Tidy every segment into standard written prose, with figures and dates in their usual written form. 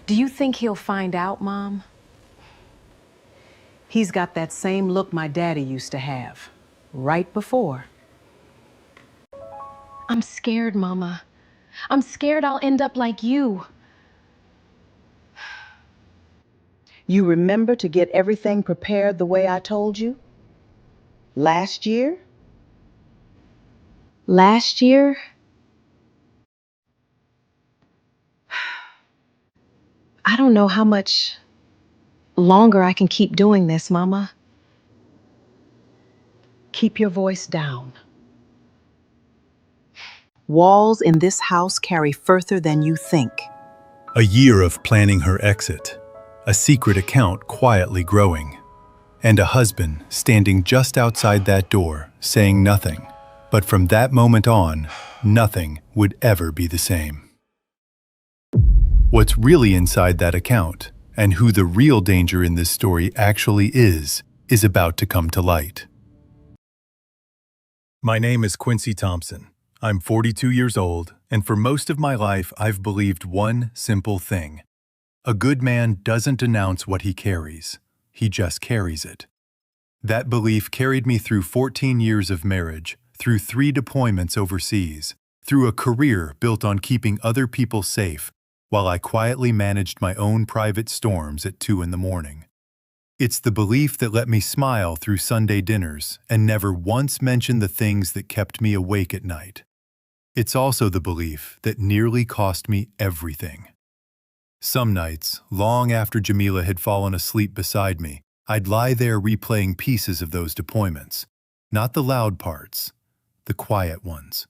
Do you think he'll find out, Mom? He's got that same look my daddy used to have, right before. I'm scared, Mama. I'm scared I'll end up like you. You remember to get everything prepared the way I told you? Last year? Last year? I don't know how much longer I can keep doing this, Mama. Keep your voice down. Walls in this house carry further than you think. A year of planning her exit, a secret account quietly growing, and a husband standing just outside that door saying nothing. But from that moment on, nothing would ever be the same. What's really inside that account, and who the real danger in this story actually is about to come to light. My name is Quincy Thompson. I'm 42 years old, and for most of my life I've believed one simple thing. A good man doesn't announce what he carries, he just carries it. That belief carried me through 14 years of marriage, through 3 deployments overseas, through a career built on keeping other people safe, while I quietly managed my own private storms at 2 in the morning. It's the belief that let me smile through Sunday dinners and never once mention the things that kept me awake at night. It's also the belief that nearly cost me everything. Some nights, long after Jamila had fallen asleep beside me, I'd lie there replaying pieces of those deployments. Not the loud parts, the quiet ones.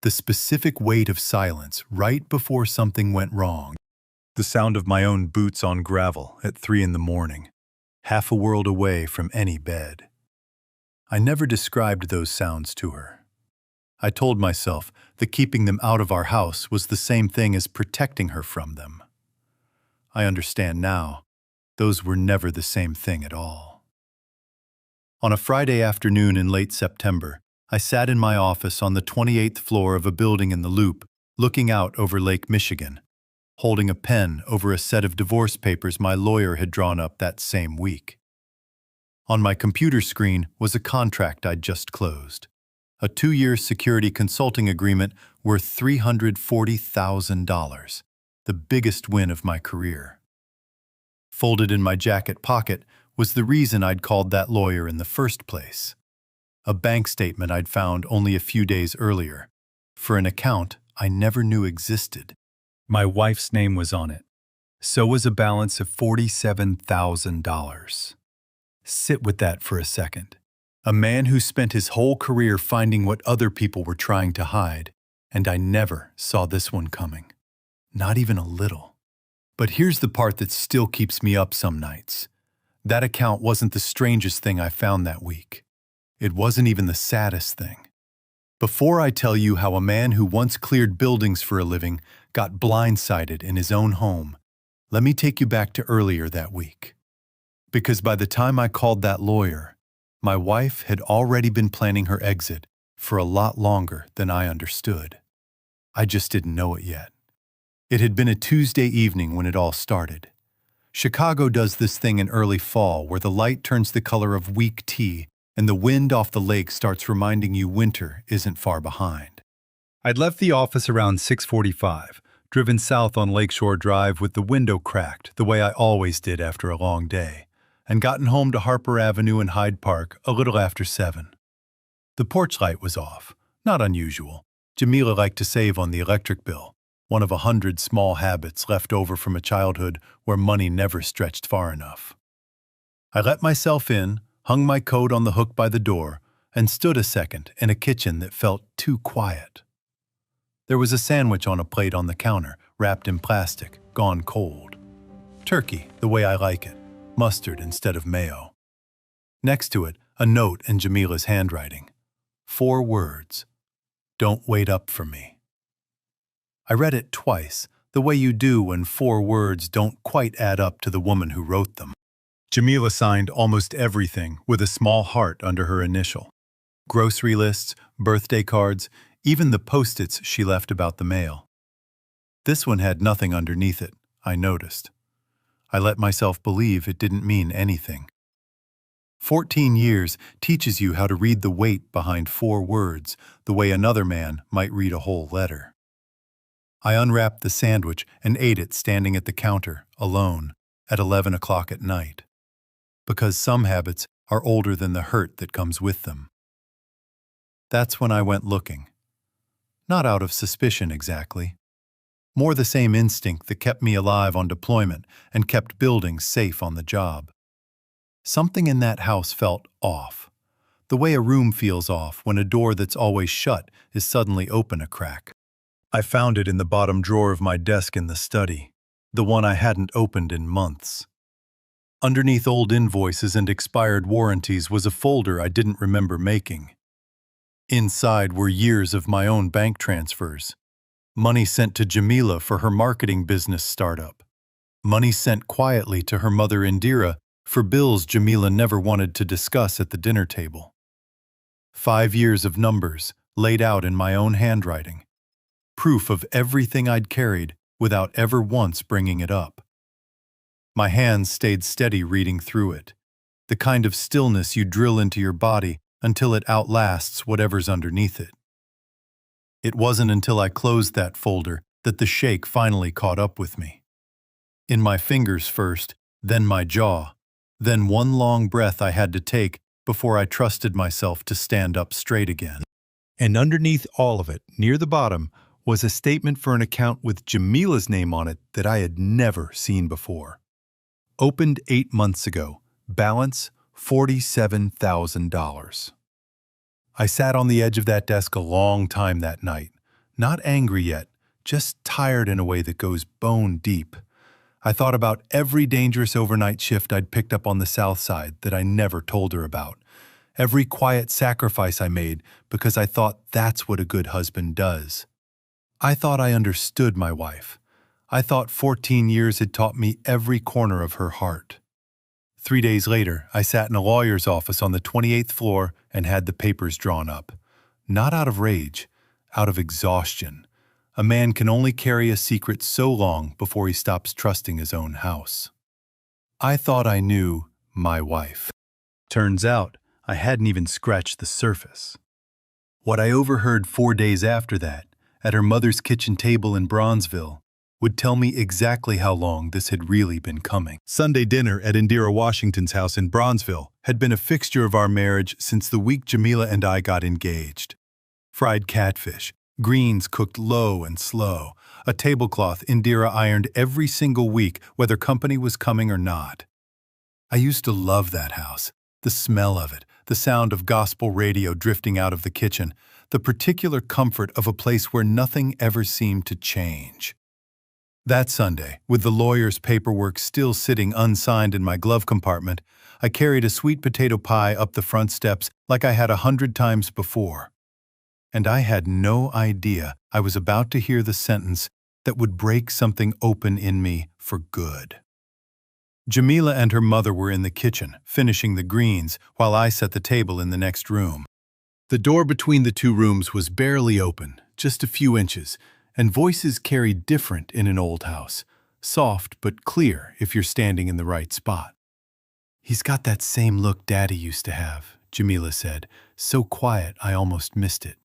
The specific weight of silence right before something went wrong. The sound of my own boots on gravel at 3 in the morning, half a world away from any bed. I never described those sounds to her. I told myself that keeping them out of our house was the same thing as protecting her from them. I understand now, those were never the same thing at all. On a Friday afternoon in late September, I sat in my office on the 28th floor of a building in the Loop, looking out over Lake Michigan, holding a pen over a set of divorce papers my lawyer had drawn up that same week. On my computer screen was a contract I'd just closed. A 2-year security consulting agreement worth $340,000, the biggest win of my career. Folded in my jacket pocket was the reason I'd called that lawyer in the first place. A bank statement I'd found only a few days earlier, for an account I never knew existed. My wife's name was on it. So was a balance of $47,000. Sit with that for a second. A man who spent his whole career finding what other people were trying to hide, and I never saw this one coming. Not even a little. But here's the part that still keeps me up some nights. That account wasn't the strangest thing I found that week. It wasn't even the saddest thing. Before I tell you how a man who once cleared buildings for a living got blindsided in his own home, let me take you back to earlier that week. Because by the time I called that lawyer, my wife had already been planning her exit for a lot longer than I understood. I just didn't know it yet. It had been a Tuesday evening when it all started. Chicago does this thing in early fall where the light turns the color of weak tea and the wind off the lake starts reminding you winter isn't far behind. I'd left the office around 6:45, driven south on Lakeshore Drive with the window cracked the way I always did after a long day, and gotten home to Harper Avenue and Hyde Park a little after 7. The porch light was off, not unusual. Jamila liked to save on the electric bill, one of 100 small habits left over from a childhood where money never stretched far enough. I let myself in, hung my coat on the hook by the door, and stood a second in a kitchen that felt too quiet. There was a sandwich on a plate on the counter, wrapped in plastic, gone cold. Turkey, the way I like it, mustard instead of mayo. Next to it, a note in Jamila's handwriting. 4 words. Don't wait up for me. I read it twice, the way you do when 4 words don't quite add up to the woman who wrote them. Jamila signed almost everything with a small heart under her initial. Grocery lists, birthday cards, even the post-its she left about the mail. This one had nothing underneath it, I noticed. I let myself believe it didn't mean anything. 14 years teaches you how to read the weight behind 4 words the way another man might read a whole letter. I unwrapped the sandwich and ate it standing at the counter, alone, at 11 o'clock at night. Because some habits are older than the hurt that comes with them. That's when I went looking. Not out of suspicion exactly. More the same instinct that kept me alive on deployment and kept buildings safe on the job. Something in that house felt off. The way a room feels off when a door that's always shut is suddenly open a crack. I found it in the bottom drawer of my desk in the study, the one I hadn't opened in months. Underneath old invoices and expired warranties was a folder I didn't remember making. Inside were years of my own bank transfers. Money sent to Jamila for her marketing business startup. Money sent quietly to her mother Indira for bills Jamila never wanted to discuss at the dinner table. 5 years of numbers laid out in my own handwriting. Proof of everything I'd carried without ever once bringing it up. My hands stayed steady reading through it, the kind of stillness you drill into your body until it outlasts whatever's underneath it. It wasn't until I closed that folder that the shake finally caught up with me. In my fingers first, then my jaw, then one long breath I had to take before I trusted myself to stand up straight again. And underneath all of it, near the bottom, was a statement for an account with Jamila's name on it that I had never seen before. Opened 8 months ago. Balance $47,000. I sat on the edge of that desk a long time that night, not angry yet, just tired in a way that goes bone deep. I thought about every dangerous overnight shift I'd picked up on the South Side that I never told her about, every quiet sacrifice I made because I thought that's what a good husband does. I thought I understood my wife. I thought 14 years had taught me every corner of her heart. 3 days later, I sat in a lawyer's office on the 28th floor and had the papers drawn up. Not out of rage, out of exhaustion. A man can only carry a secret so long before he stops trusting his own house. I thought I knew my wife. Turns out, I hadn't even scratched the surface. What I overheard 4 days after that, at her mother's kitchen table in Bronzeville, would tell me exactly how long this had really been coming. Sunday dinner at Indira Washington's house in Bronzeville had been a fixture of our marriage since the week Jamila and I got engaged. Fried catfish, greens cooked low and slow, a tablecloth Indira ironed every single week whether company was coming or not. I used to love that house, the smell of it, the sound of gospel radio drifting out of the kitchen, the particular comfort of a place where nothing ever seemed to change. That Sunday, with the lawyer's paperwork still sitting unsigned in my glove compartment, I carried a sweet potato pie up the front steps like I had 100 times before. And I had no idea I was about to hear the sentence that would break something open in me for good. Jamila and her mother were in the kitchen, finishing the greens, while I set the table in the next room. The door between the two rooms was barely open, just a few inches, and voices carried different in an old house, soft but clear if you're standing in the right spot. "He's got that same look Daddy used to have," Jamila said, so quiet I almost missed it.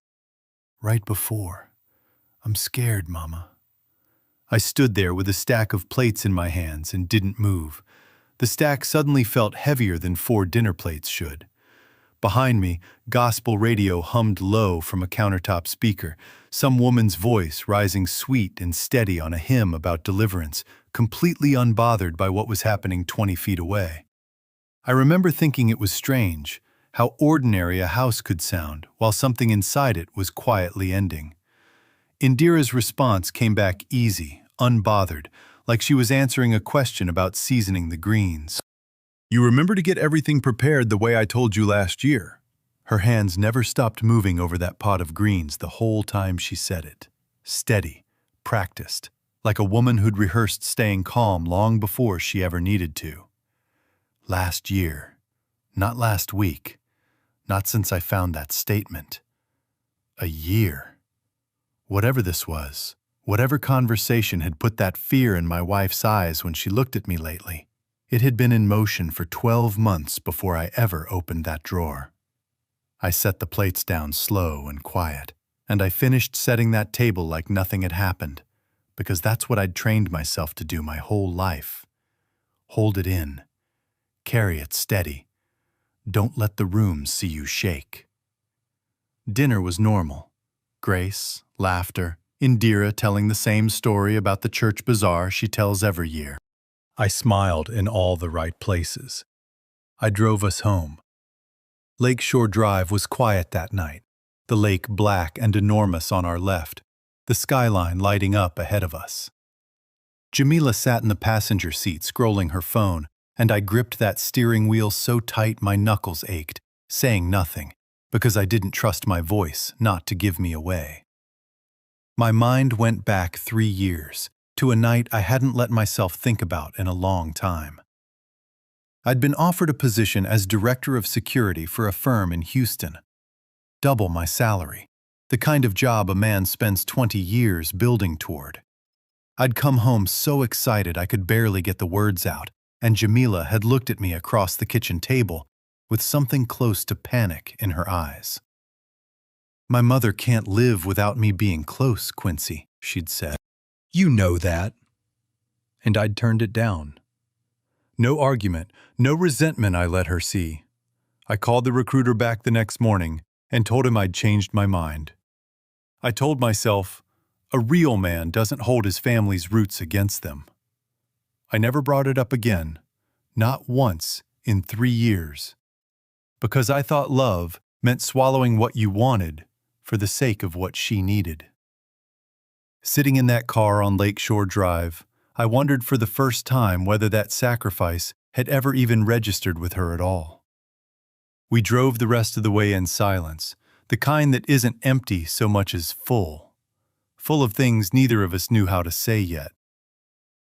"Right before. I'm scared, Mama." I stood there with a stack of plates in my hands and didn't move. The stack suddenly felt heavier than 4 dinner plates should. Behind me, gospel radio hummed low from a countertop speaker, some woman's voice rising sweet and steady on a hymn about deliverance, completely unbothered by what was happening 20 feet away. I remember thinking it was strange, how ordinary a house could sound while something inside it was quietly ending. Indira's response came back easy, unbothered, like she was answering a question about seasoning the greens. "You remember to get everything prepared the way I told you last year." Her hands never stopped moving over that pot of greens the whole time she said it. Steady, practiced, like a woman who'd rehearsed staying calm long before she ever needed to. Last year, not last week, not since I found that statement. A year. Whatever this was Whatever conversation had put that fear in my wife's eyes when she looked at me lately, it had been in motion for 12 months before I ever opened that drawer. I set the plates down slow and quiet, and I finished setting that table like nothing had happened, because that's what I'd trained myself to do my whole life. Hold it in. Carry it steady. Don't let the room see you shake. Dinner was normal. Grace, laughter, Indira telling the same story about the church bazaar she tells every year. I smiled in all the right places. I drove us home. Lakeshore Drive was quiet that night, the lake black and enormous on our left, the skyline lighting up ahead of us. Jamila sat in the passenger seat scrolling her phone, and I gripped that steering wheel so tight my knuckles ached, saying nothing, because I didn't trust my voice not to give me away. My mind went back 3 years, to a night I hadn't let myself think about in a long time. I'd been offered a position as director of security for a firm in Houston. Double my salary, the kind of job a man spends 20 years building toward. I'd come home so excited I could barely get the words out, and Jamila had looked at me across the kitchen table with something close to panic in her eyes. "My mother can't live without me being close, Quincy," she'd said. "You know that." And I'd turned it down. No argument, no resentment I let her see. I called the recruiter back the next morning and told him I'd changed my mind. I told myself, a real man doesn't hold his family's roots against them. I never brought it up again, not once in 3 years, because I thought love meant swallowing what you wanted for the sake of what she needed. Sitting in that car on Lakeshore Drive, I wondered for the first time whether that sacrifice had ever even registered with her at all. We drove the rest of the way in silence, the kind that isn't empty so much as full of things neither of us knew how to say yet.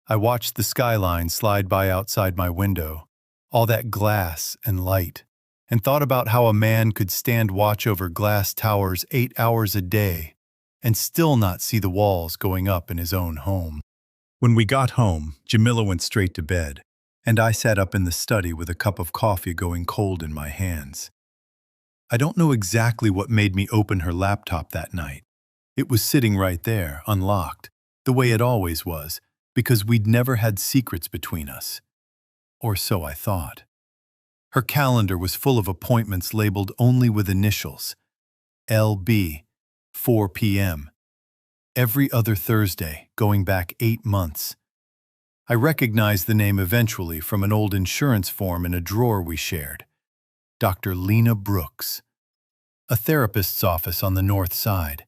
I watched the skyline slide by outside my window, all that glass and light, and thought about how a man could stand watch over glass towers 8 hours a day and still not see the walls going up in his own home. When we got home, Jamila went straight to bed, and I sat up in the study with a cup of coffee going cold in my hands. I don't know exactly what made me open her laptop that night. It was sitting right there, unlocked, the way it always was, because we'd never had secrets between us. Or so I thought. Her calendar was full of appointments labeled only with initials. LB, 4 p.m. Every other Thursday, going back 8 months. I recognized the name eventually from an old insurance form in a drawer we shared. Dr. Lena Brooks. A therapist's office on the north side.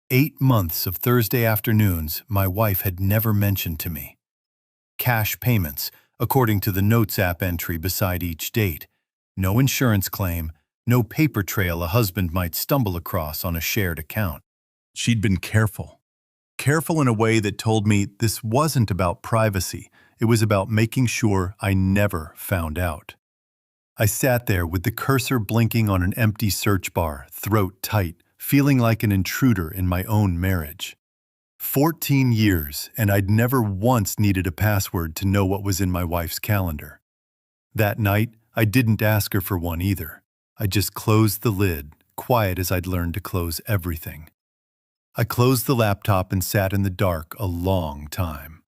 8 months of Thursday afternoons my wife had never mentioned to me. Cash payments, according to the Notes app entry beside each date. No insurance claim, no paper trail a husband might stumble across on a shared account. She'd been careful. Careful in a way that told me this wasn't about privacy. It was about making sure I never found out. I sat there with the cursor blinking on an empty search bar, throat tight, feeling like an intruder in my own marriage. 14 years, and I'd never once needed a password to know what was in my wife's calendar. That night, I didn't ask her for one either. I just closed the lid, quiet as I'd learned to close everything. I closed the laptop and sat in the dark a long time.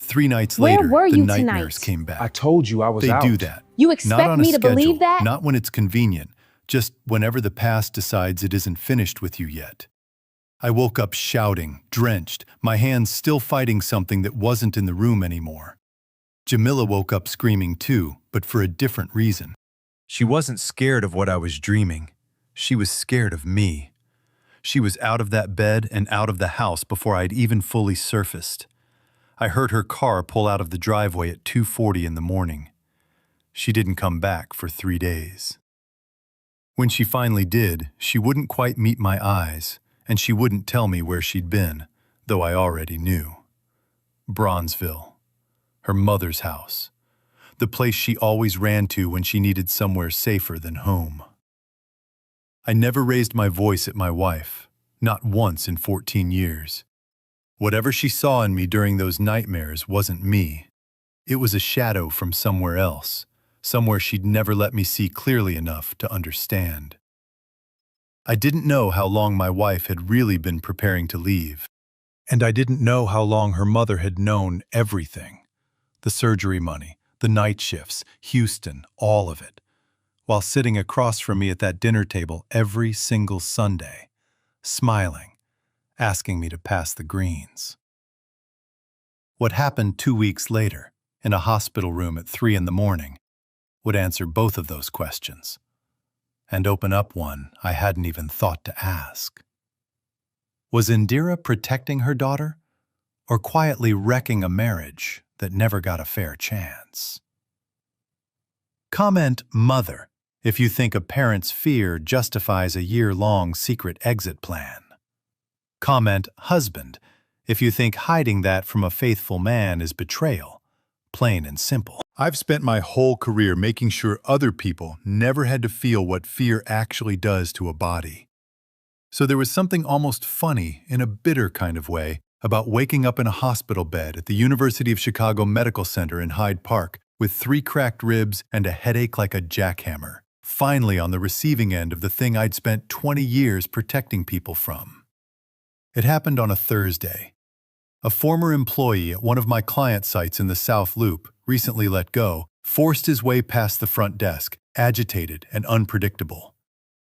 3 nights Where later, were the you nightmares tonight? came back. I told you I was They out. do that. You Not expect on a me to schedule, believe that? not when it's convenient, just whenever the past decides it isn't finished with you yet. I woke up shouting, drenched, my hands still fighting something that wasn't in the room anymore. Jamila woke up screaming too, but for a different reason. She wasn't scared of what I was dreaming. She was scared of me. She was out of that bed and out of the house before I'd even fully surfaced. I heard her car pull out of the driveway at 2:40 in the morning. She didn't come back for 3 days. When she finally did, she wouldn't quite meet my eyes, and she wouldn't tell me where she'd been, though I already knew. Bronzeville, her mother's house, the place she always ran to when she needed somewhere safer than home. I never raised my voice at my wife, not once in 14 years. Whatever she saw in me during those nightmares wasn't me. It was a shadow from somewhere else, somewhere she'd never let me see clearly enough to understand. I didn't know how long my wife had really been preparing to leave. And I didn't know how long her mother had known everything. The surgery money, the night shifts, Houston, all of it. While sitting across from me at that dinner table every single Sunday, smiling, asking me to pass the greens. What happened 2 weeks later, in a hospital room at 3 in the morning, would answer both of those questions, and open up one I hadn't even thought to ask. Was Indira protecting her daughter, or quietly wrecking a marriage that never got a fair chance? Comment mother if you think a parent's fear justifies a year-long secret exit plan. Comment husband if you think hiding that from a faithful man is betrayal, plain and simple. I've spent my whole career making sure other people never had to feel what fear actually does to a body. So there was something almost funny, in a bitter kind of way, about waking up in a hospital bed at the University of Chicago Medical Center in Hyde Park with 3 cracked ribs and a headache like a jackhammer, finally on the receiving end of the thing I'd spent 20 years protecting people from. It happened on a Thursday. A former employee at one of my client sites in the South Loop, recently let go, forced his way past the front desk, agitated and unpredictable.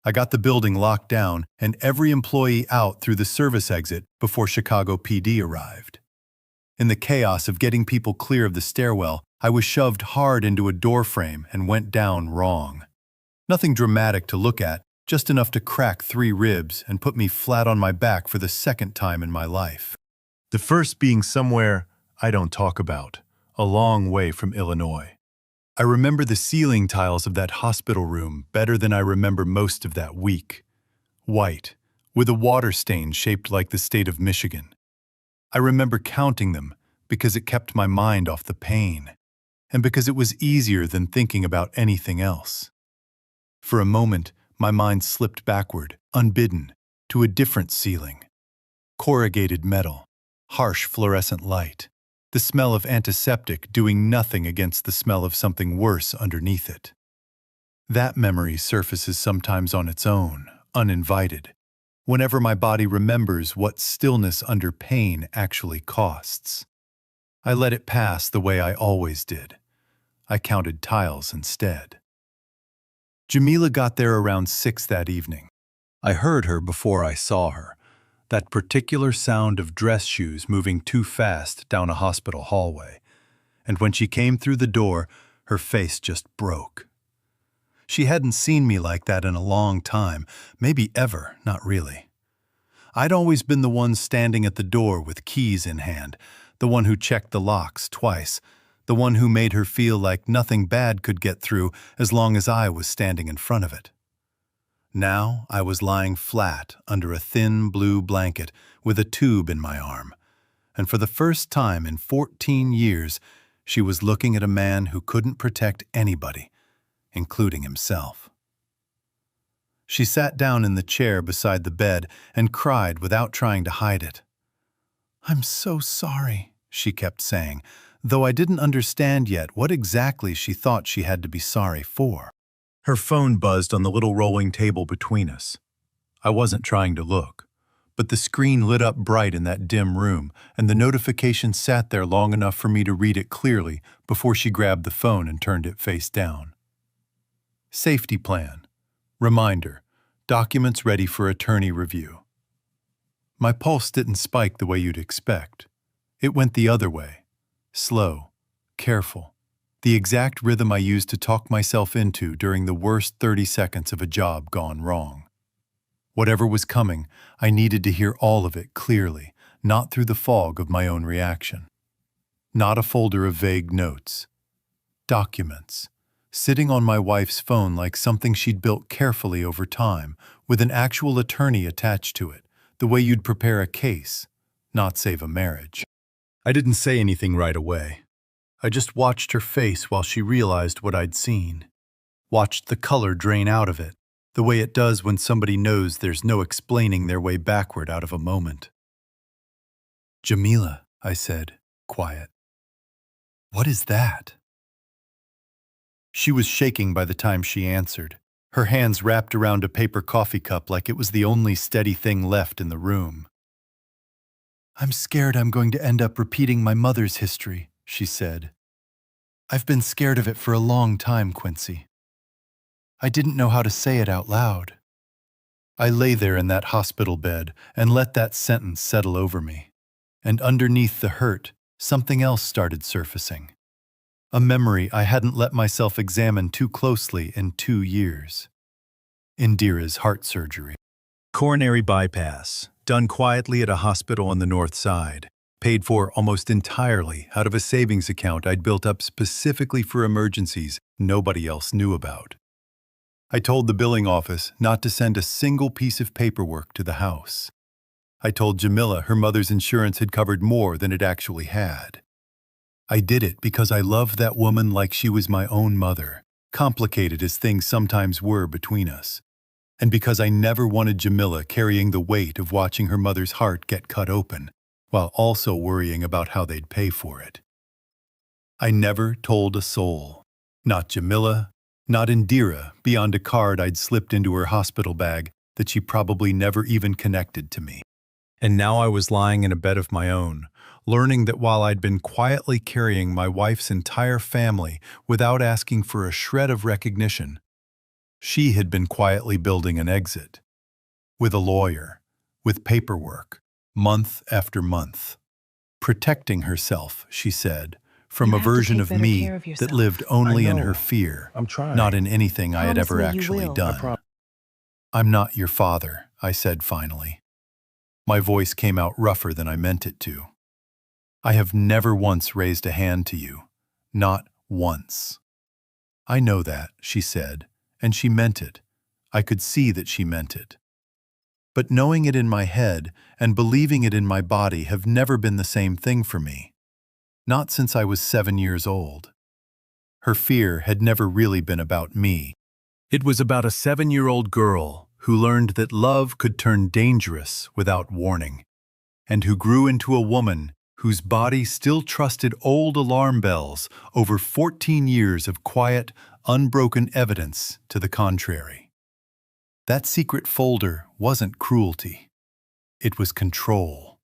I got the building locked down and every employee out through the service exit before Chicago PD arrived. In the chaos of getting people clear of the stairwell, I was shoved hard into a door frame and went down wrong. Nothing dramatic to look at, just enough to crack 3 ribs and put me flat on my back for the second time in my life. The first being somewhere I don't talk about, a long way from Illinois. I remember the ceiling tiles of that hospital room better than I remember most of that week. White, with a water stain shaped like the state of Michigan. I remember counting them because it kept my mind off the pain, and because it was easier than thinking about anything else. For a moment, my mind slipped backward, unbidden, to a different ceiling. Corrugated metal, harsh fluorescent light, the smell of antiseptic doing nothing against the smell of something worse underneath it. That memory surfaces sometimes on its own, uninvited, whenever my body remembers what stillness under pain actually costs. I let it pass the way I always did. I counted tiles instead. Jamila got there around 6 that evening. I heard her before I saw her. That particular sound of dress shoes moving too fast down a hospital hallway. And when she came through the door, her face just broke. She hadn't seen me like that in a long time, maybe ever, not really. I'd always been the one standing at the door with keys in hand, the one who checked the locks twice, the one who made her feel like nothing bad could get through as long as I was standing in front of it. Now I was lying flat under a thin blue blanket with a tube in my arm, and for the first time in 14 years, she was looking at a man who couldn't protect anybody, including himself. She sat down in the chair beside the bed and cried without trying to hide it. "I'm so sorry," she kept saying, though I didn't understand yet what exactly she thought she had to be sorry for. Her phone buzzed on the little rolling table between us. I wasn't trying to look, but the screen lit up bright in that dim room, and the notification sat there long enough for me to read it clearly before she grabbed the phone and turned it face down. Safety plan. Reminder. Documents ready for attorney review. My pulse didn't spike the way you'd expect. It went the other way. Slow, careful. The exact rhythm I used to talk myself into during the worst 30 seconds of a job gone wrong. Whatever was coming, I needed to hear all of it clearly, not through the fog of my own reaction. Not a folder of vague notes. Documents, sitting on my wife's phone like something she'd built carefully over time, with an actual attorney attached to it, the way you'd prepare a case, not save a marriage. I didn't say anything right away. I just watched her face while she realized what I'd seen. Watched the color drain out of it, the way it does when somebody knows there's no explaining their way backward out of a moment. Jamila, I said, quiet. What is that? She was shaking by the time she answered, her hands wrapped around a paper coffee cup like it was the only steady thing left in the room. I'm scared I'm going to end up repeating my mother's history, she said. I've been scared of it for a long time, Quincy. I didn't know how to say it out loud. I lay there in that hospital bed and let that sentence settle over me. And underneath the hurt, something else started surfacing. A memory I hadn't let myself examine too closely in 2 years. Indira's heart surgery. Coronary bypass, done quietly at a hospital on the north side, paid for almost entirely out of a savings account I'd built up specifically for emergencies nobody else knew about. I told the billing office not to send a single piece of paperwork to the house. I told Jamila her mother's insurance had covered more than it actually had. I did it because I loved that woman like she was my own mother, complicated as things sometimes were between us. And because I never wanted Jamila carrying the weight of watching her mother's heart get cut open, while also worrying about how they'd pay for it. I never told a soul. Not Jamila, not Indira, beyond a card I'd slipped into her hospital bag that she probably never even connected to me. And now I was lying in a bed of my own, learning that while I'd been quietly carrying my wife's entire family without asking for a shred of recognition, she had been quietly building an exit. With a lawyer, with paperwork, month after month. Protecting herself, she said, from You a have to version take of better me care of that yourself. lived only in know. her fear, I'm trying. not in anything I had Promise ever me you actually will. done. I'm not your father, I said finally. My voice came out rougher than I meant it to. I have never once raised a hand to you. Not once. I know that, she said, and she meant it. I could see that she meant it. But knowing it in my head and believing it in my body have never been the same thing for me. Not since I was 7 years old. Her fear had never really been about me. It was about a 7-year-old girl who learned that love could turn dangerous without warning, and who grew into a woman whose body still trusted old alarm bells over 14 years of quiet, unbroken evidence to the contrary. That secret folder wasn't cruelty. It was control.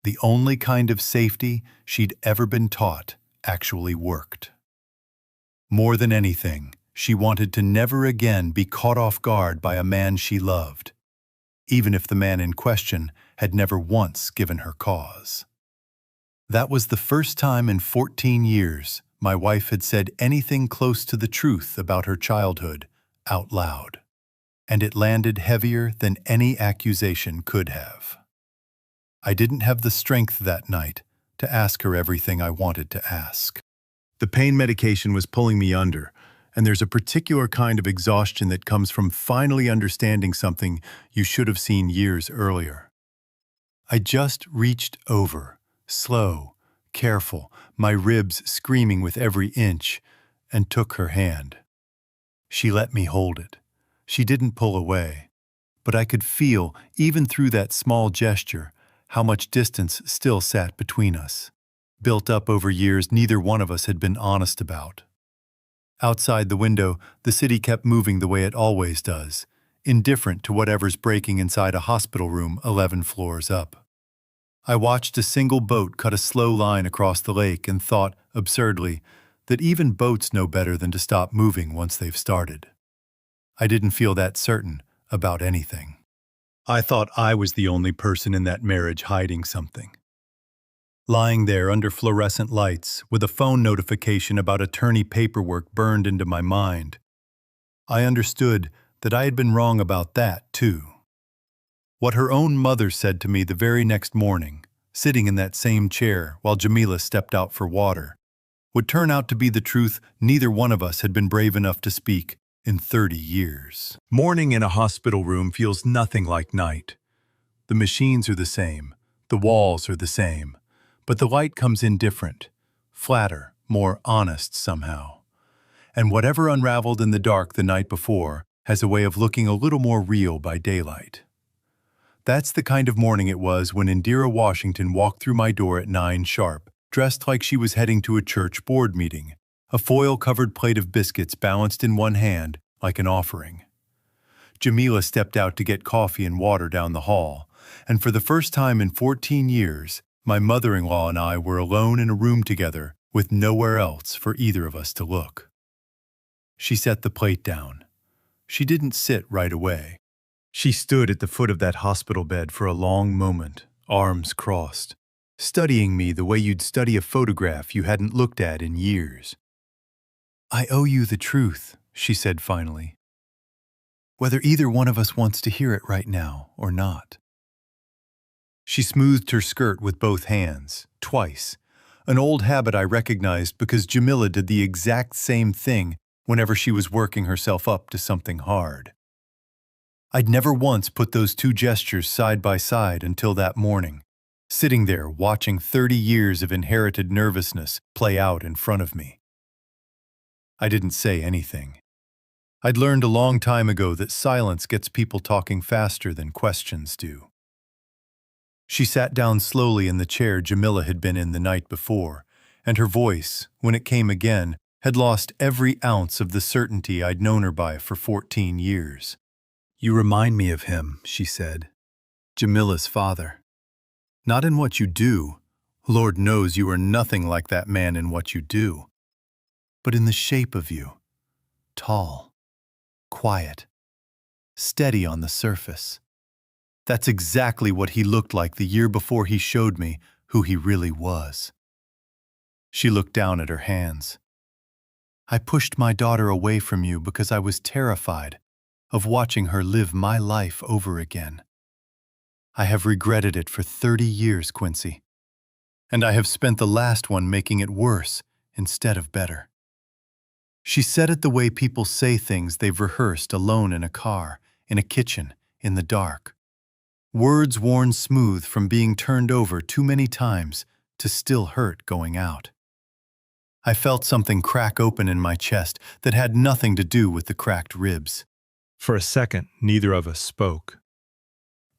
The only kind of safety she'd ever been taught actually worked. More than anything, she wanted to never again be caught off guard by a man she loved, even if the man in question had never once given her cause. That was the first time in 14 years my wife had said anything close to the truth about her childhood out loud, and it landed heavier than any accusation could have. I didn't have the strength that night to ask her everything I wanted to ask. The pain medication was pulling me under, and there's a particular kind of exhaustion that comes from finally understanding something you should have seen years earlier. I just reached over, slow, careful, my ribs screaming with every inch, and took her hand. She let me hold it. She didn't pull away, but I could feel, even through that small gesture, how much distance still sat between us, built up over years neither one of us had been honest about. Outside the window, the city kept moving the way it always does, indifferent to whatever's breaking inside a hospital room 11 floors up. I watched a single boat cut a slow line across the lake and thought, absurdly, that even boats know better than to stop moving once they've started. I didn't feel that certain about anything. I thought I was the only person in that marriage hiding something. Lying there under fluorescent lights, with a phone notification about attorney paperwork burned into my mind, I understood that I had been wrong about that, too. What her own mother said to me the very next morning, sitting in that same chair while Jamila stepped out for water, would turn out to be the truth neither one of us had been brave enough to speak in 30 years. Morning in a hospital room feels nothing like night. The machines are the same, the walls are the same, but the light comes in different, flatter, more honest somehow. And whatever unraveled in the dark the night before has a way of looking a little more real by daylight. That's the kind of morning it was when Indira Washington walked through my door at 9 sharp, dressed like she was heading to a church board meeting, a foil-covered plate of biscuits balanced in one hand like an offering. Jamila stepped out to get coffee and water down the hall, and for the first time in 14 years, my mother-in-law and I were alone in a room together with nowhere else for either of us to look. She set the plate down. She didn't sit right away. She stood at the foot of that hospital bed for a long moment, arms crossed, studying me the way you'd study a photograph you hadn't looked at in years. "I owe you the truth," she said finally, "whether either one of us wants to hear it right now or not." She smoothed her skirt with both hands, twice, an old habit I recognized because Jamila did the exact same thing whenever she was working herself up to something hard. I'd never once put those two gestures side by side until that morning, sitting there watching 30 years of inherited nervousness play out in front of me. I didn't say anything. I'd learned a long time ago that silence gets people talking faster than questions do. She sat down slowly in the chair Jamila had been in the night before, and her voice, when it came again, had lost every ounce of the certainty I'd known her by for 14 years. "You remind me of him," she said. "Jamila's father. Not in what you do. Lord knows you are nothing like that man in what you do. But in the shape of you. Tall. Quiet. Steady on the surface. That's exactly what he looked like the year before he showed me who he really was." She looked down at her hands. "I pushed my daughter away from you because I was terrified of watching her live my life over again. I have regretted it for 30 years, Quincy. And I have spent the last one making it worse instead of better." She said it the way people say things they've rehearsed alone in a car, in a kitchen, in the dark. Words worn smooth from being turned over too many times to still hurt going out. I felt something crack open in my chest that had nothing to do with the cracked ribs. For a second, neither of us spoke.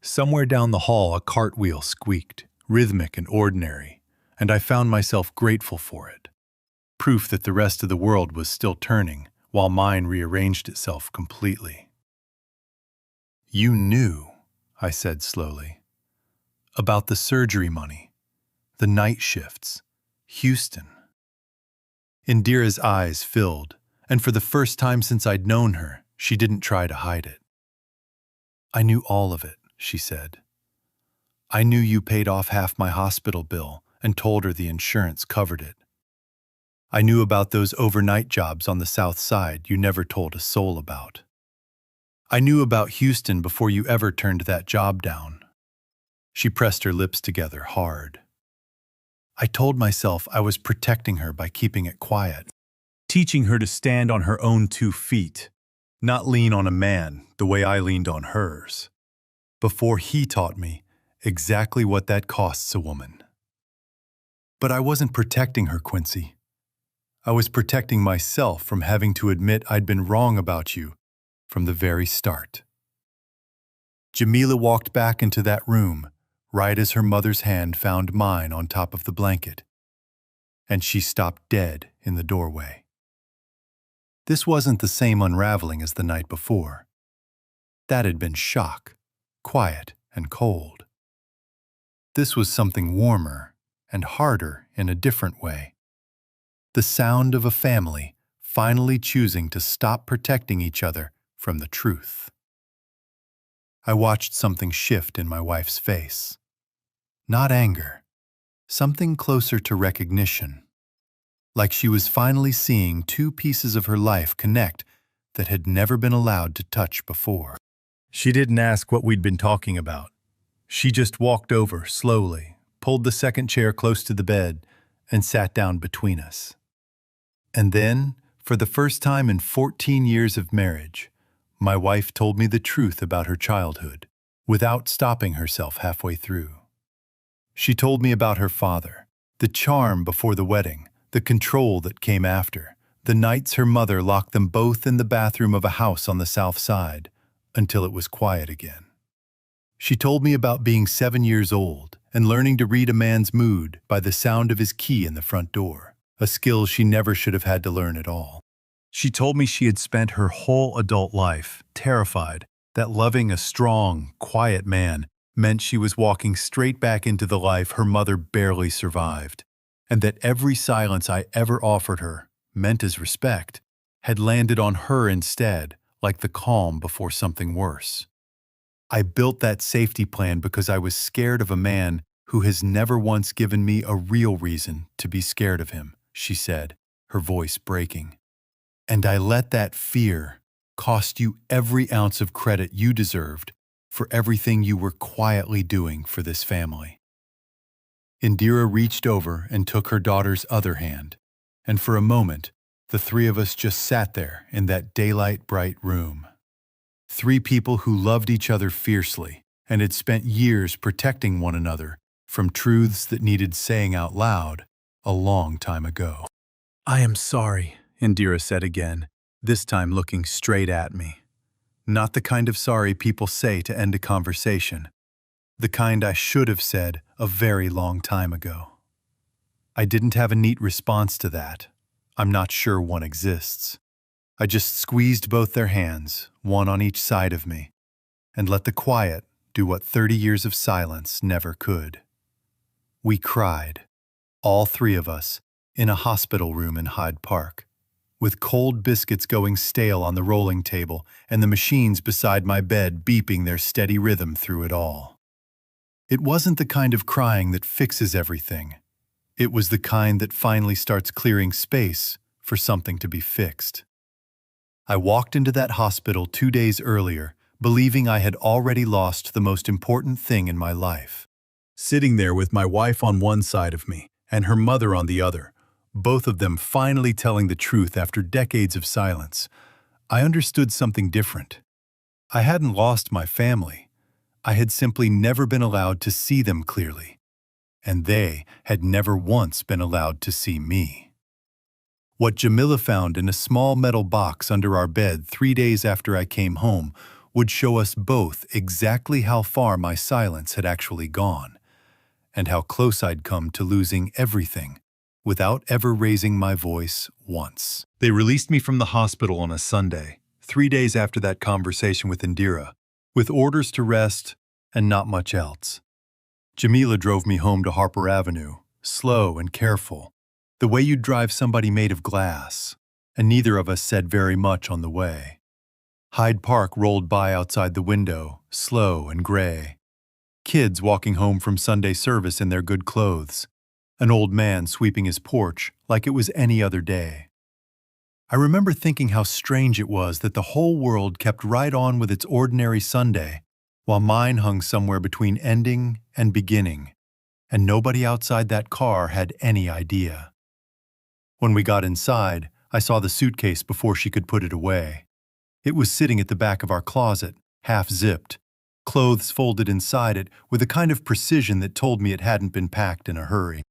Somewhere down the hall, a cartwheel squeaked, rhythmic and ordinary, and I found myself grateful for it. Proof that the rest of the world was still turning, while mine rearranged itself completely. "You knew," I said slowly, "about the surgery money, the night shifts, Houston." Indira's eyes filled, and for the first time since I'd known her, she didn't try to hide it. "I knew all of it," she said. "I knew you paid off half my hospital bill and told her the insurance covered it. I knew about those overnight jobs on the South Side you never told a soul about. I knew about Houston before you ever turned that job down." She pressed her lips together hard. "I told myself I was protecting her by keeping it quiet, teaching her to stand on her own 2 feet, not lean on a man the way I leaned on hers, before he taught me exactly what that costs a woman. But I wasn't protecting her, Quincy. I was protecting myself from having to admit I'd been wrong about you from the very start." Jamila walked back into that room right as her mother's hand found mine on top of the blanket, and she stopped dead in the doorway. This wasn't the same unraveling as the night before. That had been shock, quiet and cold. This was something warmer and harder in a different way. The sound of a family finally choosing to stop protecting each other from the truth. I watched something shift in my wife's face. Not anger, something closer to recognition. Like she was finally seeing 2 pieces of her life connect that had never been allowed to touch before. She didn't ask what we'd been talking about. She just walked over slowly, pulled the second chair close to the bed, and sat down between us. And then, for the first time in 14 years of marriage, my wife told me the truth about her childhood, without stopping herself halfway through. She told me about her father, the charm before the wedding, the control that came after, the nights her mother locked them both in the bathroom of a house on the South Side, until it was quiet again. She told me about being 7 years old and learning to read a man's mood by the sound of his key in the front door, a skill she never should have had to learn at all. She told me she had spent her whole adult life terrified that loving a strong, quiet man meant she was walking straight back into the life her mother barely survived, and that every silence I ever offered her, meant as respect, had landed on her instead, like the calm before something worse. I built that safety plan because I was scared of a man who has never once given me a real reason to be scared of him, she said, her voice breaking. And I let that fear cost you every ounce of credit you deserved for everything you were quietly doing for this family. Indira reached over and took her daughter's other hand, and for a moment, the three of us just sat there in that daylight-bright room. Three people who loved each other fiercely and had spent years protecting one another from truths that needed saying out loud a long time ago. "I am sorry," Indira said again, this time looking straight at me. Not the kind of sorry people say to end a conversation. The kind I should have said a very long time ago. I didn't have a neat response to that. I'm not sure one exists. I just squeezed both their hands, one on each side of me, and let the quiet do what 30 years of silence never could. We cried, all three of us, in a hospital room in Hyde Park, with cold biscuits going stale on the rolling table and the machines beside my bed beeping their steady rhythm through it all. It wasn't the kind of crying that fixes everything. It was the kind that finally starts clearing space for something to be fixed. I walked into that hospital 2 days earlier, believing I had already lost the most important thing in my life. Sitting there with my wife on one side of me and her mother on the other, both of them finally telling the truth after decades of silence, I understood something different. I hadn't lost my family. I had simply never been allowed to see them clearly, and they had never once been allowed to see me. What Jamila found in a small metal box under our bed 3 days after I came home would show us both exactly how far my silence had actually gone, and how close I'd come to losing everything without ever raising my voice once. They released me from the hospital on a Sunday, 3 days after that conversation with Indira, with orders to rest and not much else. Jamila drove me home to Harper Avenue, slow and careful, the way you'd drive somebody made of glass, and neither of us said very much on the way. Hyde Park rolled by outside the window, slow and gray. Kids walking home from Sunday service in their good clothes. An old man sweeping his porch like it was any other day. I remember thinking how strange it was that the whole world kept right on with its ordinary Sunday, while mine hung somewhere between ending and beginning, and nobody outside that car had any idea. When we got inside, I saw the suitcase before she could put it away. It was sitting at the back of our closet, half-zipped, clothes folded inside it with a kind of precision that told me it hadn't been packed in a hurry.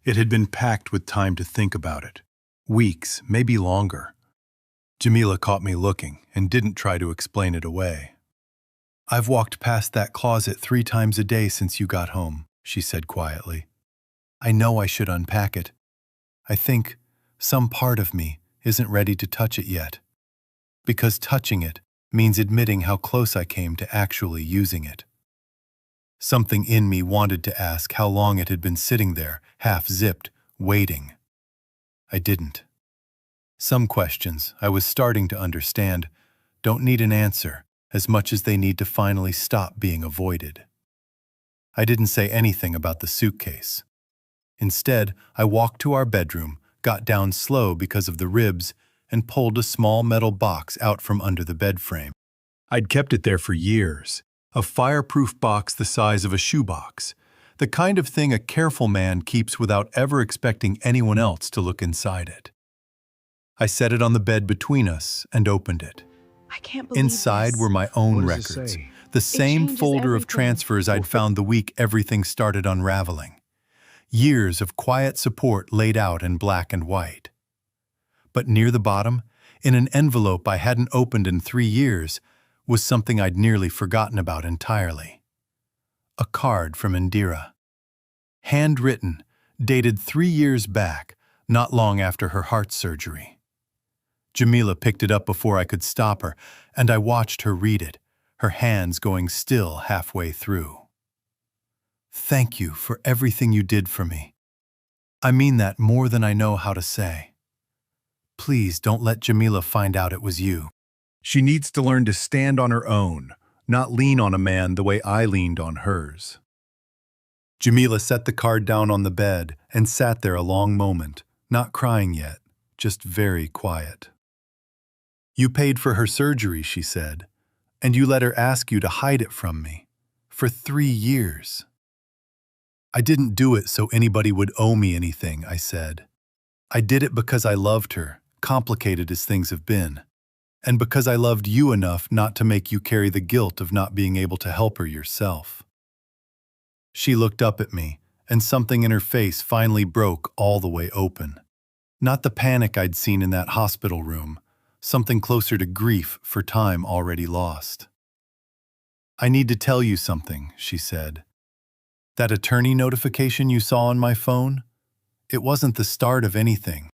It had been packed with time to think about it. Weeks, maybe longer. Jamila caught me looking and didn't try to explain it away. "I've walked past that closet 3 times a day since you got home," she said quietly. "I know I should unpack it. I think some part of me isn't ready to touch it yet. Because touching it means admitting how close I came to actually using it." Something in me wanted to ask how long it had been sitting there, half-zipped, waiting. I didn't. Some questions I was starting to understand don't need an answer as much as they need to finally stop being avoided. I didn't say anything about the suitcase. Instead, I walked to our bedroom, got down slow because of the ribs, and pulled a small metal box out from under the bed frame. I'd kept it there for years, a fireproof box the size of a shoebox, the kind of thing a careful man keeps without ever expecting anyone else to look inside it. I set it on the bed between us and opened it. I can't believe Inside this. were my own What does it records, say? the same changes folder of everything. transfers I'd found the week everything started unraveling. Years of quiet support laid out in black and white. But near the bottom, in an envelope I hadn't opened in 3 years, was something I'd nearly forgotten about entirely. A card from Indira. Handwritten, dated 3 years back, not long after her heart surgery. Jamila picked it up before I could stop her, and I watched her read it, her hands going still halfway through. Thank you for everything you did for me. I mean that more than I know how to say. Please don't let Jamila find out it was you. She needs to learn to stand on her own, not lean on a man the way I leaned on hers. Jamila set the card down on the bed and sat there a long moment, not crying yet, just very quiet. You paid for her surgery, she said, and you let her ask you to hide it from me. For 3 years. I didn't do it so anybody would owe me anything, I said. I did it because I loved her, complicated as things have been, and because I loved you enough not to make you carry the guilt of not being able to help her yourself. She looked up at me, and something in her face finally broke all the way open. Not the panic I'd seen in that hospital room, something closer to grief for time already lost. I need to tell you something, she said. That attorney notification you saw on my phone? It wasn't the start of anything.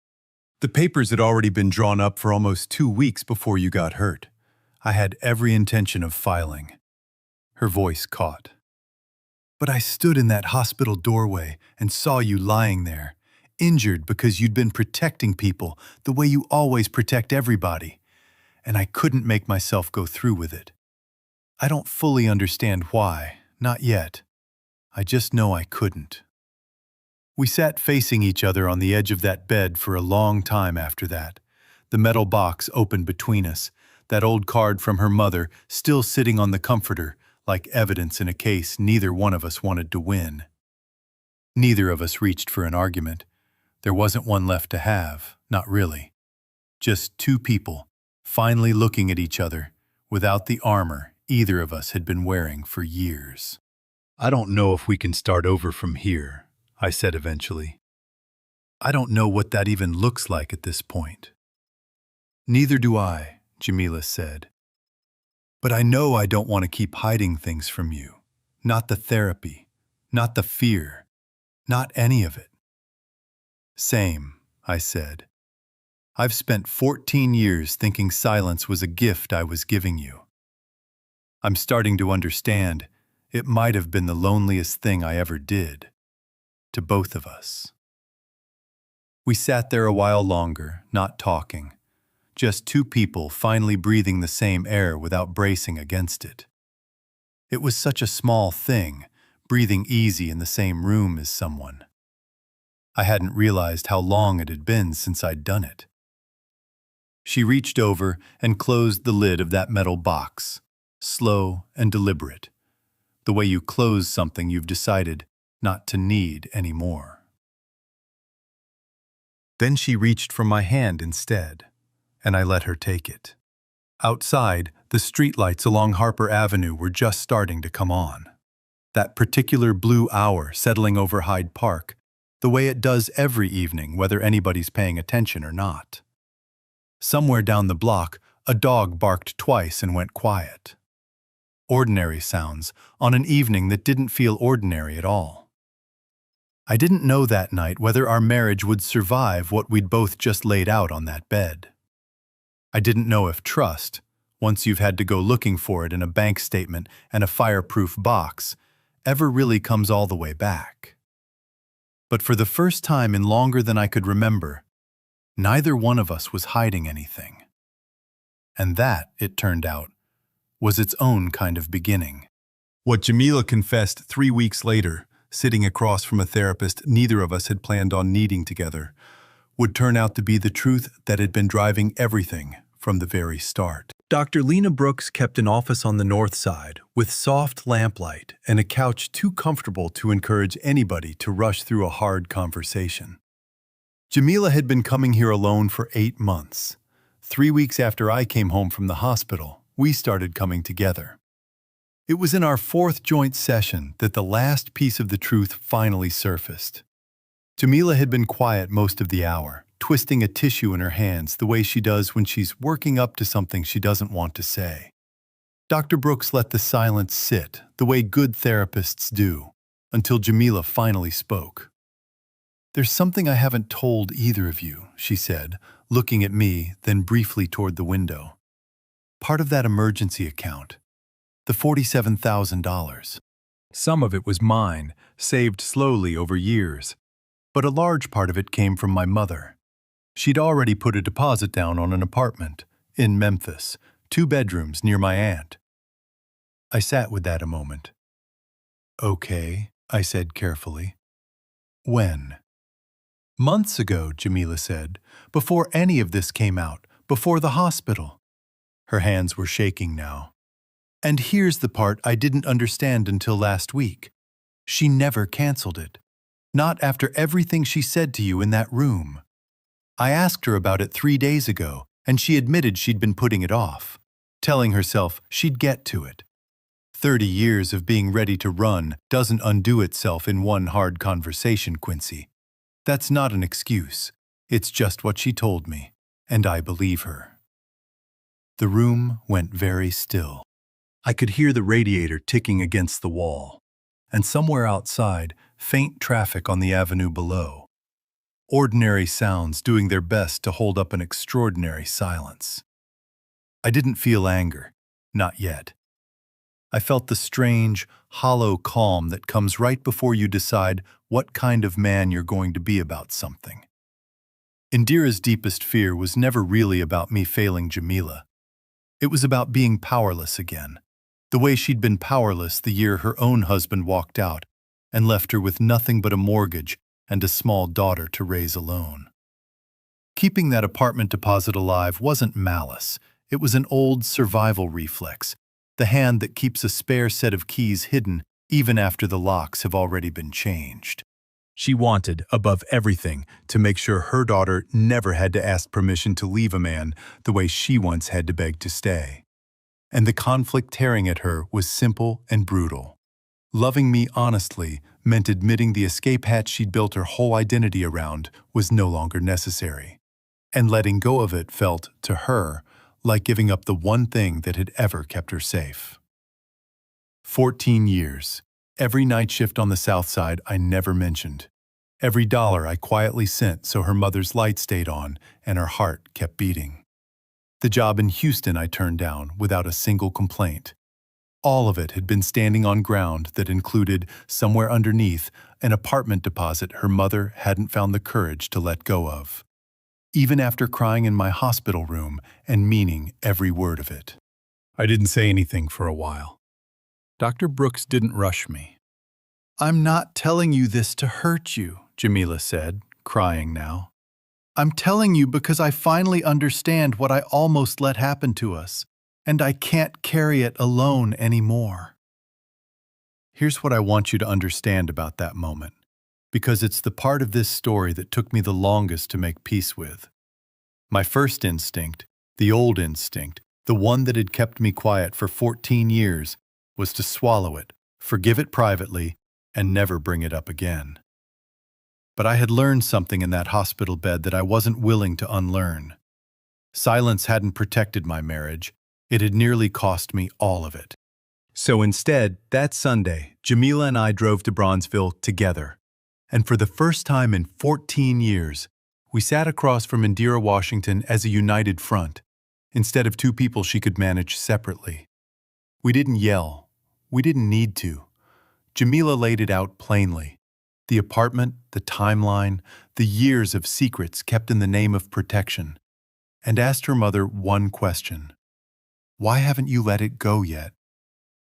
The papers had already been drawn up for almost 2 weeks before you got hurt. I had every intention of filing. Her voice caught. But I stood in that hospital doorway and saw you lying there, injured because you'd been protecting people the way you always protect everybody, and I couldn't make myself go through with it. I don't fully understand why, not yet. I just know I couldn't. We sat facing each other on the edge of that bed for a long time after that, the metal box open between us, that old card from her mother still sitting on the comforter like evidence in a case neither one of us wanted to win. Neither of us reached for an argument. There wasn't one left to have, not really. Just two people, finally looking at each other, without the armor either of us had been wearing for years. I don't know if we can start over from here, I said eventually. I don't know what that even looks like at this point. Neither do I, Jamila said. But I know I don't want to keep hiding things from you. Not the therapy, not the fear, not any of it. Same, I said. I've spent 14 years thinking silence was a gift I was giving you. I'm starting to understand it might have been the loneliest thing I ever did. To both of us. We sat there a while longer, not talking. Just two people finally breathing the same air without bracing against it. It was such a small thing, breathing easy in the same room as someone. I hadn't realized how long it had been since I'd done it. She reached over and closed the lid of that metal box, slow and deliberate, the way you close something you've decided not to need anymore. Then she reached for my hand instead, and I let her take it. Outside, the streetlights along Harper Avenue were just starting to come on. That particular blue hour settling over Hyde Park, the way it does every evening, whether anybody's paying attention or not. Somewhere down the block, a dog barked twice and went quiet. Ordinary sounds on an evening that didn't feel ordinary at all. I didn't know that night whether our marriage would survive what we'd both just laid out on that bed. I didn't know if trust, once you've had to go looking for it in a bank statement and a fireproof box, ever really comes all the way back. But for the first time in longer than I could remember, neither one of us was hiding anything. And that, it turned out, was its own kind of beginning. What Jamila confessed 3 weeks later, sitting across from a therapist neither of us had planned on needing together, would turn out to be the truth that had been driving everything from the very start. Dr. Lena Brooks kept an office on the north side with soft lamplight and a couch too comfortable to encourage anybody to rush through a hard conversation. Jamila had been coming here alone for 8 months. 3 weeks after I came home from the hospital, we started coming together. It was in our 4th joint session that the last piece of the truth finally surfaced. Jamila had been quiet most of the hour, twisting a tissue in her hands the way she does when she's working up to something she doesn't want to say. Dr. Brooks let the silence sit, the way good therapists do, until Jamila finally spoke. "There's something I haven't told either of you," she said, looking at me, then briefly toward the window. "Part of that emergency account, the $47,000. Some of it was mine, saved slowly over years, but a large part of it came from my mother. She'd already put a deposit down on an apartment in Memphis, 2 bedrooms near my aunt." I sat with that a moment. "Okay," I said carefully. "When?" "Months ago," Jamila said, "before any of this came out, before the hospital." Her hands were shaking now. "And here's the part I didn't understand until last week. She never canceled it. Not after everything she said to you in that room. I asked her about it 3 days ago, and she admitted she'd been putting it off, telling herself she'd get to it. 30 years of being ready to run doesn't undo itself in one hard conversation, Quincy. That's not an excuse. It's just what she told me, and I believe her." The room went very still. I could hear the radiator ticking against the wall, and somewhere outside, faint traffic on the avenue below. Ordinary sounds doing their best to hold up an extraordinary silence. I didn't feel anger, not yet. I felt the strange, hollow calm that comes right before you decide what kind of man you're going to be about something. Indira's deepest fear was never really about me failing Jamila. It was about being powerless again, the way she'd been powerless the year her own husband walked out and left her with nothing but a mortgage and a small daughter to raise alone. Keeping that apartment deposit alive wasn't malice. It was an old survival reflex, the hand that keeps a spare set of keys hidden even after the locks have already been changed. She wanted, above everything, to make sure her daughter never had to ask permission to leave a man the way she once had to beg to stay. And the conflict tearing at her was simple and brutal. Loving me honestly meant admitting the escape hatch she'd built her whole identity around was no longer necessary. And letting go of it felt, to her, like giving up the one thing that had ever kept her safe. 14 years. Every night shift on the South Side I never mentioned. Every dollar I quietly sent so her mother's light stayed on and her heart kept beating. The job in Houston I turned down without a single complaint. All of it had been standing on ground that included, somewhere underneath, an apartment deposit her mother hadn't found the courage to let go of. Even after crying in my hospital room and meaning every word of it. I didn't say anything for a while. Dr. Brooks didn't rush me. "I'm not telling you this to hurt you," Jamila said, crying now. "I'm telling you because I finally understand what I almost let happen to us, and I can't carry it alone anymore." Here's what I want you to understand about that moment, because it's the part of this story that took me the longest to make peace with. My first instinct, the old instinct, the one that had kept me quiet for 14 years, was to swallow it, forgive it privately, and never bring it up again. But I had learned something in that hospital bed that I wasn't willing to unlearn. Silence hadn't protected my marriage. It had nearly cost me all of it. So instead, that Sunday, Jamila and I drove to Bronzeville together. And for the first time in 14 years, we sat across from Indira Washington as a united front, instead of 2 people she could manage separately. We didn't yell. We didn't need to. Jamila laid it out plainly. The apartment, the timeline, the years of secrets kept in the name of protection, and asked her mother one question. "Why haven't you let it go yet?"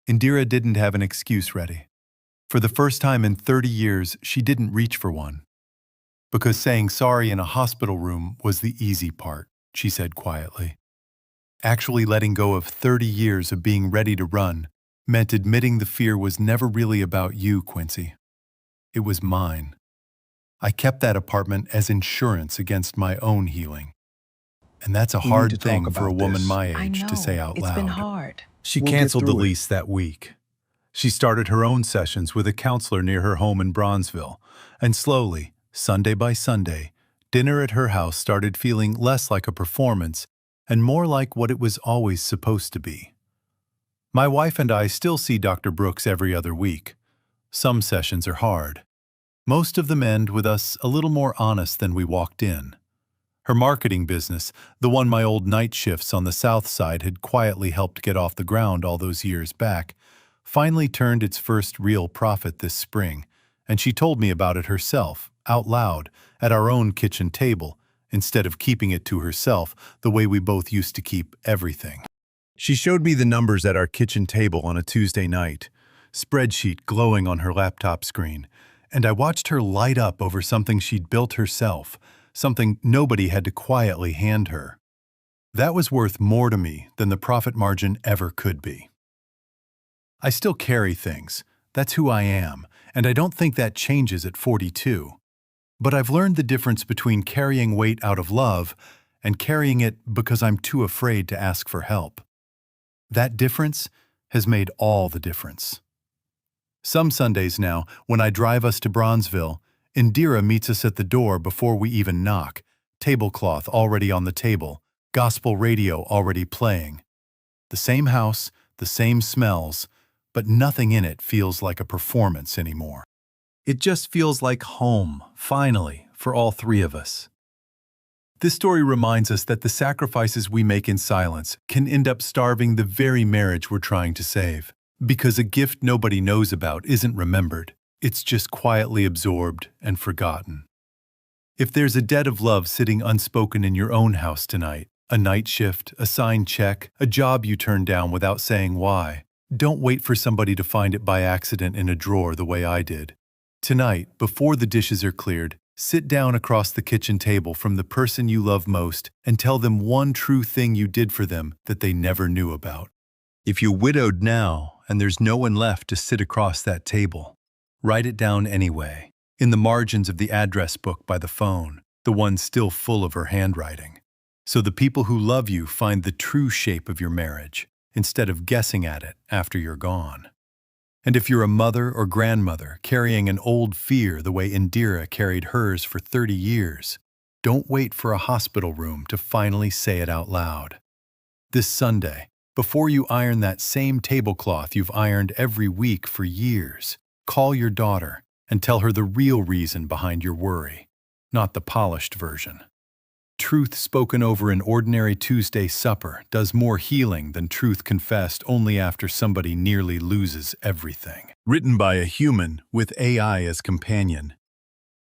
Indira didn't have an excuse ready. For the first time in 30 years, she didn't reach for one. "Because saying sorry in a hospital room was the easy part," she said quietly. Actually letting go of 30 years of being ready to run meant admitting the fear was never really about you, Quincy. It was mine. I kept that apartment as insurance against my own healing. And that's a We need to hard talk thing for a about woman this. my I age know. to say out It's loud. been hard. She We'll get canceled the through it. lease that week. She started her own sessions with a counselor near her home in Bronzeville, and slowly, Sunday by Sunday, dinner at her house started feeling less like a performance and more like what it was always supposed to be. My wife and I still see Dr. Brooks every other week. Some sessions are hard. Most of them end with us a little more honest than we walked in. Her marketing business, the one my old night shifts on the south side had quietly helped get off the ground all those years back, finally turned its first real profit this spring, and she told me about it herself, out loud, at our own kitchen table, instead of keeping it to herself the way we both used to keep everything. She showed me the numbers at our kitchen table on a Tuesday night, spreadsheet glowing on her laptop screen, and I watched her light up over something she'd built herself, something nobody had to quietly hand her. That was worth more to me than the profit margin ever could be. I still carry things. That's who I am, and I don't think that changes at 42. But I've learned the difference between carrying weight out of love and carrying it because I'm too afraid to ask for help. That difference has made all the difference. Some Sundays now, when I drive us to Bronzeville, Indira meets us at the door before we even knock, tablecloth already on the table, gospel radio already playing. The same house, the same smells, but nothing in it feels like a performance anymore. It just feels like home, finally, for all three of us. This story reminds us that the sacrifices we make in silence can end up starving the very marriage we're trying to save. Because a gift nobody knows about isn't remembered, it's just quietly absorbed and forgotten. If there's a debt of love sitting unspoken in your own house tonight, a night shift, a signed check, a job you turned down without saying why, don't wait for somebody to find it by accident in a drawer the way I did. Tonight, before the dishes are cleared, sit down across the kitchen table from the person you love most and tell them one true thing you did for them that they never knew about. If you widowed now and there's no one left to sit across that table, write it down anyway, in the margins of the address book by the phone, the one still full of her handwriting, so the people who love you find the true shape of your marriage instead of guessing at it after you're gone. And if you're a mother or grandmother carrying an old fear the way Indira carried hers for 30 years, don't wait for a hospital room to finally say it out loud. This Sunday, before you iron that same tablecloth you've ironed every week for years, call your daughter and tell her the real reason behind your worry, not the polished version. Truth spoken over an ordinary Tuesday supper does more healing than truth confessed only after somebody nearly loses everything. Written by a human with AI as companion,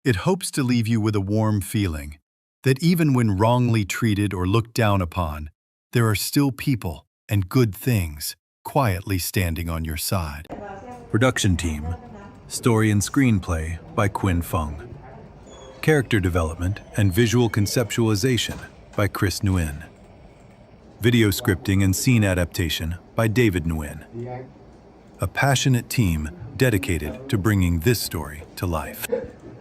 it hopes to leave you with a warm feeling that even when wrongly treated or looked down upon, there are still people and good things quietly standing on your side. Production team, story and screenplay by Quinn Fung. Character development and visual conceptualization by Chris Nguyen. Video scripting and scene adaptation by David Nguyen. A passionate team dedicated to bringing this story to life.